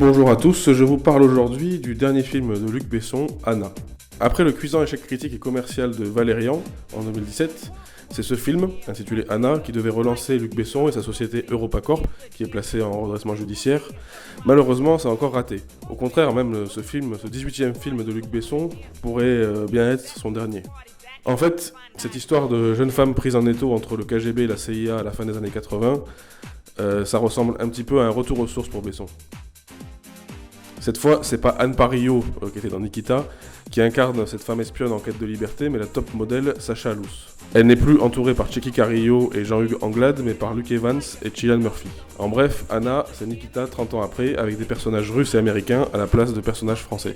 bonjour à tous, je vous parle aujourd'hui du dernier film de Luc Besson, Anna. Après le cuisant échec critique et commercial de Valérian en 2017, c'est ce film, intitulé Anna, qui devait relancer Luc Besson et sa société EuropaCorp, qui est placée en redressement judiciaire. Malheureusement, ça a encore raté. Au contraire, même ce 18e film de Luc Besson, pourrait bien être son dernier. En fait, cette histoire de jeune femme prise en étau entre le KGB et la CIA à la fin des années 80, ça ressemble un petit peu à un retour aux sources pour Besson. Cette fois, c'est pas Anne Parillot, qui était dans Nikita, qui incarne cette femme espionne en quête de liberté, mais la top modèle Sacha Alous. Elle n'est plus entourée par Tchéky Carrillo et Jean-Hugues Anglade, mais par Luke Evans et Cillian Murphy. En bref, Anna, c'est Nikita 30 ans après, avec des personnages russes et américains à la place de personnages français.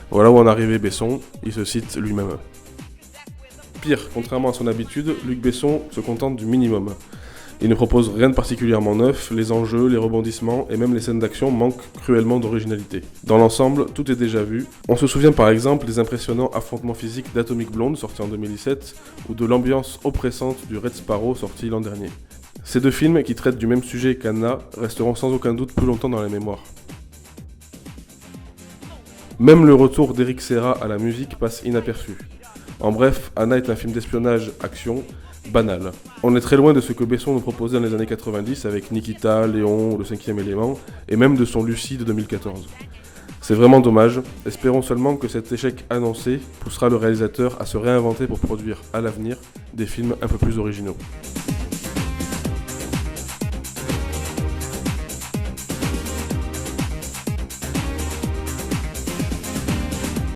Voilà où en arrivait Besson, il se cite lui-même. Pire, contrairement à son habitude, Luc Besson se contente du minimum. Il ne propose rien de particulièrement neuf, les enjeux, les rebondissements et même les scènes d'action manquent cruellement d'originalité. Dans l'ensemble, tout est déjà vu. On se souvient par exemple des impressionnants affrontements physiques d'Atomic Blonde, sorti en 2017, ou de l'ambiance oppressante du Red Sparrow, sorti l'an dernier. Ces deux films, qui traitent du même sujet qu'Anna, resteront sans aucun doute plus longtemps dans la mémoire. Même le retour d'Eric Serra à la musique passe inaperçu. En bref, Anna est un film d'espionnage action, banal. On est très loin de ce que Besson nous proposait dans les années 90 avec Nikita, Léon, Le Cinquième Élément, et même de son Lucie de 2014. C'est vraiment dommage, espérons seulement que cet échec annoncé poussera le réalisateur à se réinventer pour produire à l'avenir des films un peu plus originaux.